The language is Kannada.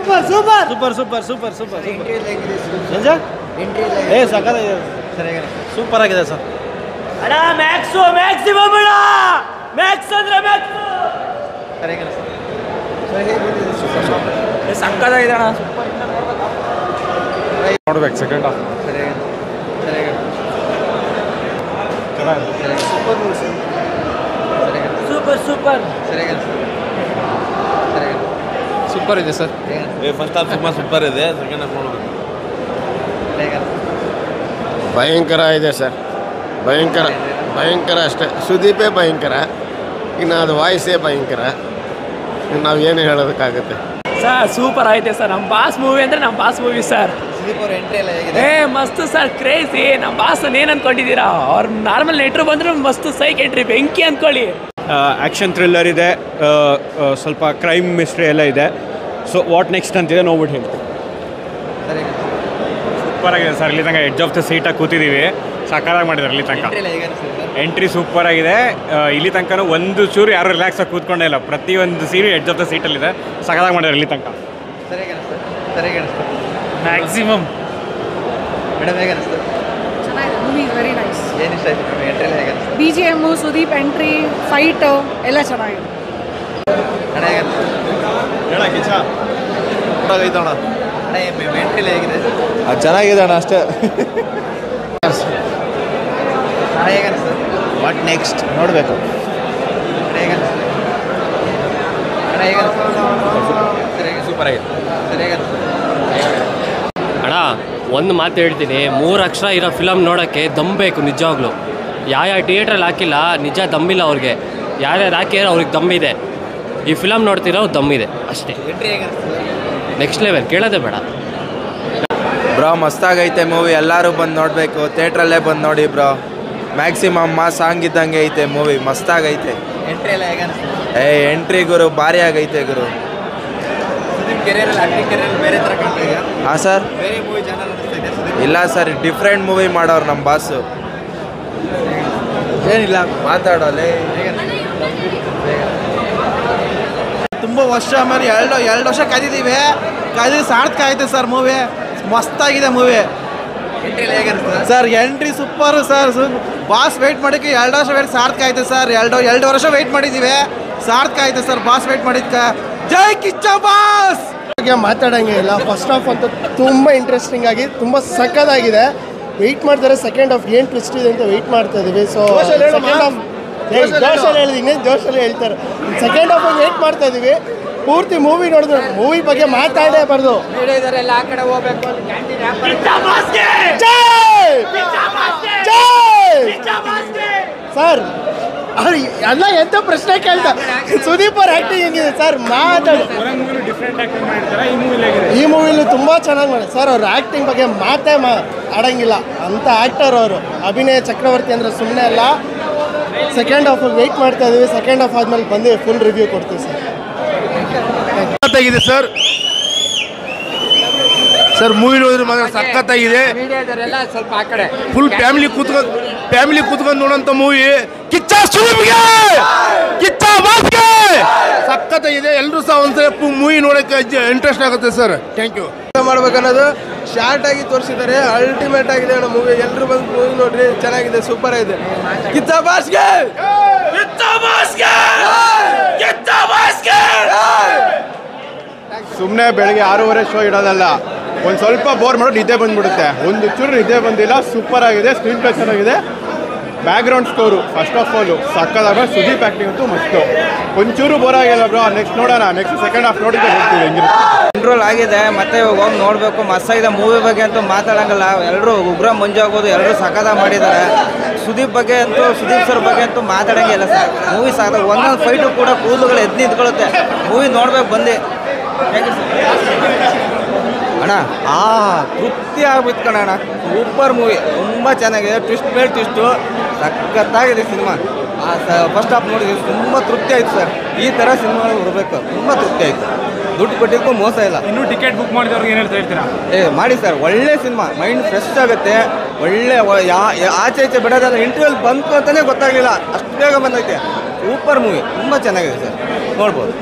Super super super super super super super ಆಗಿದೆ ಸರ್. ಅಣ್ಣ ಮ್ಯಾಕ್ಸು ಮ್ಯಾಕ್ಸಿಮಮ್ ಅಣ್ಣ ಮ್ಯಾಕ್ಸ್ ಅಂದ್ರೆ ಮ್ಯಾಕ್ಸ್ ಸಕ್ಕತ್ತಾಗಿದೆ ಅಣ್ಣ. ನೋಡ್ಬೇಕು second half. Super super super ಇದೆ ಸರ್. ಫಸ್ಟ್ ಹಾಫ್ ತುಂಬ ಸೂಪರ್ ಇದೆ, ಸೆಕೆಂಡ್ ಹಾಫ್ ನೋಡ್ಬೇಕು. ಭಯಂಕರ ಇದೆ ಸರ್, ಭಯಂಕರ ಭಯಂಕರ ಅಷ್ಟೇ. ಸುದೀಪೇ ಭಯಂಕರ, ಇನ್ನು ಅದು ವಾಯ್ಸೇ ಭಯಂಕರ. ನಾವು ಏನು ಹೇಳೋದಕ್ಕಾಗುತ್ತೆ ಸರ್. ಸೂಪರ್ ಆಯ್ತೆ ಸರ್. ನಮ್ಮ ಬಾಸ್ ಮೂವಿ ಅಂದರೆ ನಮ್ಮ ಬಾಸ್ ಮೂವಿ ಸರ್. ಏ ಮಸ್ತ್ ಸರ್, ಕ್ರೇಜಿ. ನಮ್ಮ ಬಾಸ್ ಏನು ಅನ್ಕೊಂಡಿದ್ದೀರಾ? ಅವ್ರು ನಾರ್ಮಲ್ ನೆಟ್ರು ಬಂದರೂ ಮಸ್ತ್ ಸೈಕ್ ಎಂಟ್ರಿ, ಬೆಂಕಿ ಅಂದ್ಕೊಳ್ಳಿ. ಆ್ಯಕ್ಷನ್ ಥ್ರಿಲ್ಲರ್ ಇದೆ, ಸ್ವಲ್ಪ ಕ್ರೈಮ್ ಮಿಸ್ಟ್ರಿ ಎಲ್ಲ ಇದೆ. ಸೊ ವಾಟ್ ನೆಕ್ಸ್ಟ್ ಅಂತಿದೆ ನೋಡ್ಬಿಟ್ಟು ಹೇಳ್ತೀವಿ. ಸೂಪರ್ ಆಗಿದೆ ಸರ್. ಇಲ್ಲಿ ತನಕ ಎಡ್ಜ್ ಆಫ್ ದ ಸೀಟಾಗಿ ಕೂತಿದ್ದೀವಿ, ಸಕಾಲಾಗಿ ಮಾಡಿದ್ದಾರೆ ಇಲ್ಲಿ ತನಕ. ಎಂಟ್ರಿ ಸೂಪರ್ ಆಗಿದೆ. ಇಲ್ಲಿ ತನಕ ಒಂದು ಚೂರು ಯಾರು ರಿಲ್ಯಾಕ್ಸ್ ಆಗಿ ಕೂತ್ಕೊಂಡೇ ಇಲ್ಲ. ಪ್ರತಿಯೊಂದು ಸೀನು ಎಡ್ಜ್ ಆಫ್ ದ ಸೀಟಲ್ಲಿದೆ, ಸಕಾಲಾಗಿ ಮಾಡಿದ್ದಾರೆ ಇಲ್ಲಿ ತನಕ. ಮ್ಯಾಕ್ಸಿಮಮ್ ಚೆನ್ನಾಗಿದೆ movie, very nice. BGM, Sudeep entry, fight ಎಲ್ಲ ಚೆನ್ನಾಗಿದೆ. ಚೆನ್ನಾಗಿದೆ ಅಣ್ಣ ಅಷ್ಟೇ. ವಾಟ್ ನೆಕ್ಸ್ಟ್ ನೋಡಬೇಕು. ಸೂಪರ್ ಆಗಿದೆ. ಅಣ್ಣ ಒಂದು ಮಾತು ಹೇಳ್ತೀನಿ, 3 ಅಕ್ಷರ ಇರೋ ಫಿಲಮ್ ನೋಡೋಕ್ಕೆ ದಮ್ ಬೇಕು ನಿಜವಾಗ್ಲೂ. ಯಾವ ಥಿಯೇಟ್ರಲ್ಲಿ ಹಾಕಿಲ್ಲ, ನಿಜ ದಮ್ಮಿಲ್ಲ ಅವ್ರಿಗೆ. ಯಾರ್ಯಾರು ಹಾಕಿರೋ ಅವ್ರಿಗೆ ದಮ್ಮಿದೆ. ಈ ಫಿಲಮ್ ನೋಡ್ತಿರೋ ದಮ್ಮಿದೆ ಅಷ್ಟೇ. ನೆಕ್ಸ್ಟ್ ಲೆವೆಲ್, ಕೇಳೋದೇ ಬೇಡ. ಬ್ರೋ ಮಸ್ತಾಗೈತೆ ಮೂವಿ, ಎಲ್ಲರೂ ಬಂದು ನೋಡಬೇಕು. ಥಿಯೇಟ್ರಲ್ಲೇ ಬಂದು ನೋಡಿ ಬ್ರೋ. ಮ್ಯಾಕ್ಸಿಮಮ್ ಸಾಂಗ್ ಇದ್ದಂಗೆ ಐತೆ ಮೂವಿ, ಮಸ್ತಾಗೈತೆ. ಎಂಟ್ರಿ ಗುರು ಭಾರಿ ಆಗೈತೆ ಗುರು. ಹಾಂ ಸರ್, ಇಲ್ಲ ಸರ್, ಡಿಫ್ರೆಂಟ್ ಮೂವಿ ಮಾಡೋರು ನಮ್ಮ ಬಾಸು. ಏನಿಲ್ಲ ಮಾತಾಡೋಲ್ಲ. ತುಂಬ ವರ್ಷ ಆಮೇಲೆ ಎರಡು ವರ್ಷ ಕಾದಿದ್ದೀವಿ. ಸಾರ್ಥಕ ಆಯ್ತು ಸರ್ ಮೂವಿ, ಮಸ್ತಾಗಿದೆ movie sir. Entry super sir. Boss wait ಮಾಡೋಕ್ಕೆ 2 ವರ್ಷ ವೇಟ್ ಸಾರ್ಥಕ ಆಯ್ತು ಸರ್. ಎರಡು ವರ್ಷ ವೆಯ್ಟ್ ಮಾಡಿದ್ದೀವಿ, ಸಾರ್ಥಕ ಆಯ್ತು ಸರ್ ಬಾಸ್ ವೆಯ್ಟ್ ಮಾಡಿದ್ಕ. ಜೈ ಕಿಚ್ಚ ಬಾಸ್. ಮಾತಾಡೋಂಗೆ ಇಲ್ಲ. ಫಸ್ಟ್ ಹಾಫ್ ಅಂತೂ ತುಂಬ ಇಂಟ್ರೆಸ್ಟಿಂಗ್ ಆಗಿ ತುಂಬ ಸಕ್ಕತ್ತಾಗಿದೆ. ವೆಯ್ಟ್ ಮಾಡ್ತಾರೆ ಸೆಕೆಂಡ್ ಹಾಫ್ ಏನು ಟ್ವಿಸ್ಟ್ ಇದೆ ಅಂತ ವೆಯ್ಟ್ ಮಾಡ್ತಾ ಇದ್ದೀವಿ. ಸೊ ಸೆಕೆಂಡ್ ಹಾಫ್ ಜೋಶಲ್ಲಿ ಹೇಳಿದ್ದೀನಿ, ಜೋಶಲ್ಲಿ ಹೇಳ್ತಾರೆ. ಸೆಕೆಂಡ್ ಹಾಫ್ ವೆಯ್ಟ್ ಮಾಡ್ತಾ ಇದ್ದೀವಿ. ಪೂರ್ತಿ ಮೂವಿ ನೋಡಿದ್ರೆ ಮೂವಿ ಬಗ್ಗೆ ಮಾತಾಡೇ ಬರ್ದು ಸರ್. ಅವ್ರು ಎಲ್ಲ ಎಂತ ಪ್ರಶ್ನೆ ಕೇಳ್ತಾ. ಸುದೀಪ್ ಅವ್ರ ಆ್ಯಕ್ಟಿಂಗ್ ಹೆಂಗಿದೆ ಸರ್? ಮಾತಾಡಿ. ಈ ಮೂವಿಲಿ ತುಂಬ ಚೆನ್ನಾಗಿ ಮಾಡಿ ಸರ್. ಅವ್ರ ಆ್ಯಕ್ಟಿಂಗ್ ಬಗ್ಗೆ ಮಾತೇ ಆಡಂಗಿಲ್ಲ ಅಂತ ಆ್ಯಕ್ಟರ್ ಅವರು. ಅಭಿನಯ ಚಕ್ರವರ್ತಿ ಅಂದರೆ ಸುಮ್ಮನೆ ಅಲ್ಲ. ಸೆಕೆಂಡ್ ಹಾಫ್ ವೆಯ್ಟ್ ಮಾಡ್ತಾ ಇದ್ದೀವಿ. ಸೆಕೆಂಡ್ ಹಾಫ್ ಆದಮೇಲೆ ಬಂದು ಫುಲ್ ರಿವ್ಯೂ ಕೊಡ್ತೀವಿ ಸರ್. ಸಕ್ಕತ್ತಾಗಿದೆ ಸರ್. ಸರ್ ಮೂವಿ ನೋಡಿದ್ರೆ ಮಾತ್ರ ಸಕ್ಕತ್ತಾಗಿದೆ. ಸ್ವಲ್ಪ ಆ ಕಡೆ ಫುಲ್ ಫ್ಯಾಮಿಲಿ ಕೂತ್ಕೊಂಡು ನೋಡೋಂಥ ಮೂವಿ. ಕಿಚ್ಚ ಸುದೀಪ್ಗೆ, ಕಿಚ್ಚ ಬಾಸ್ಗೆ ಸಕ್ಕತ್ತಾಗಿದೆ. ಎಲ್ಲರೂ ಸಹ ಒಂದ್ಸಲ ಮೂವಿ ನೋಡೋಕ್ಕೆ ಇಂಟ್ರೆಸ್ಟ್ ಆಗುತ್ತೆ ಸರ್. Thank you. ಮಾಡ್ಬೇಕನ್ನೋದು ಶಾರ್ಟ್ ಆಗಿ ತೋರಿಸಿದ್ದಾರೆ. ಅಲ್ಟಿಮೇಟ್ ಆಗಿದೆ ಅಣ್ಣ ಮೂವಿ. ಎಲ್ಲರೂ ಬಂದು ಮೂವಿ ನೋಡ್ರಿ, ಚೆನ್ನಾಗಿದೆ, ಸೂಪರ್ ಆಗಿದೆ. ಕಿಚ್ಚ ಬಾಸ್ಗೆ, ಕಿಚ್ಚ ಬಾಸ್ಗೆ, ಕಿಚ್ಚ ಬಾಸ್ಗೆ. ಸುಮ್ಮನೆ ಬೆಳಗ್ಗೆ 6:30 ಶೋ ಇಡೋದಲ್ಲ, ಒಂದು ಸ್ವಲ್ಪ ಬೋರ್ ಮಾಡೋ ನಿದ್ದೆ ಬಂದುಬಿಡುತ್ತೆ. ಒಂದು ಚೂರು ನಿದ್ದೆ ಬಂದಿಲ್ಲ. ಸೂಪರ್ ಆಗಿದೆ. ಸ್ಕ್ರೀನ್ ಪ್ಲೇ ಚೆನ್ನಾಗಿದೆ. ಬ್ಯಾಕ್ಗ್ರೌಂಡ್ ಸ್ಕೋರು ಫಸ್ಟ್ ಆಫ್ ಆಲು ಸಕ್ಕದಾಗ. ಸುದೀಪ್ ಆ್ಯಕ್ಟಿಂಗ್ ಅಂತೂ ಮಸ್ತು. ಒಂಚೂರು ಬೋರ್ ಆಗಿಲ್ಲ ಬ್ರೋ. ನೆಕ್ಸ್ಟ್ ನೋಡೋಣ, ನೆಕ್ಸ್ಟ್ ಸೆಕೆಂಡ್ ಹಾಫ್ ನೋಡಿದ್ರೆ ಹೇಳ್ತೀವಿ ಹೆಂಗಿರುತ್ತೆ. ಕಂಟ್ರೋಲ್ ಆಗಿದೆ, ಮತ್ತೆ ಹೋಗಿ ನೋಡಬೇಕು. ಮಸ್ತಾಗಿದೆ ಮೂವಿ ಬಗ್ಗೆ ಅಂತೂ ಮಾತಾಡೋಂಗಲ್ಲ. ಎಲ್ಲರೂ ಉಗ್ರ ಮಂಜು ಆಗ್ಬೋದು, ಎಲ್ಲರೂ ಸಕ್ಕತ್ತಾಗಿ ಮಾಡಿದ್ದಾರೆ. ಸುದೀಪ್ ಬಗ್ಗೆ ಅಂತೂ, ಸುದೀಪ್ ಸರ್ ಬಗ್ಗೆ ಅಂತೂ ಮಾತಾಡೋಂಗೆ ಇಲ್ಲ ಸರ್. ಮೂವಿ ಸಾಕ. ಒಂದೊಂದು ಫೈಟು ಕೂಡ ಕೂದಲುಗಳು ಎದ್ದು ನಿಂತ್ಕೊಳ್ಳುತ್ತೆ. ಮೂವಿ ನೋಡ್ಬೇಕು ಬಂದು. ಅಣ್ಣ ತೃಪ್ತಿ ಆಗ್ಬಿಟ್ಟು ಕಣ. ಸೂಪರ್ ಮೂವಿ, ತುಂಬ ಚೆನ್ನಾಗಿದೆ. ಟ್ವಿಸ್ಟ್ ಮೇಲೆ ಟ್ವಿಸ್ಟು ಸಖತ್ತಾಗಿದೆ ಸಿನಿಮಾ. ಫಸ್ಟ್ ಹಾಫ್ ನೋಡಿದ್ವಿ, ತುಂಬ ತೃಪ್ತಿ ಆಯಿತು ಸರ್. ಈ ಥರ ಸಿನಿಮಾಗಳು ಬರಬೇಕು, ತುಂಬ ತೃಪ್ತಿ ಆಯಿತು. ದುಡ್ಡು ಕೊಟ್ಟಿದ್ದಕ್ಕೂ ಮೋಸ ಇಲ್ಲ. ಇನ್ನೂ ಟಿಕೆಟ್ ಬುಕ್ ಮಾಡಿದವ್ರಿಗೆ ಏನು ಹೇಳ್ತೀರಾ? ಮಾಡಿ ಸರ್, ಒಳ್ಳೆ ಸಿನಿಮಾ. ಮೈಂಡ್ ಫ್ರೆಶ್ ಆಗುತ್ತೆ. ಒಳ್ಳೆ ಆಚೆ ಈಚೆ ಬಿಡೋದಲ್ಲ. ಇಂಟರ್ವ್ಯೂಲ್ ಬಂತು ಅಂತಲೇ ಗೊತ್ತಾಗಲಿಲ್ಲ, ಅಷ್ಟು ಬೇಗ ಬಂದೈತೆ. ಸೂಪರ್ ಮೂವಿ, ತುಂಬ ಚೆನ್ನಾಗಿದೆ ಸರ್, ನೋಡ್ಬೋದು.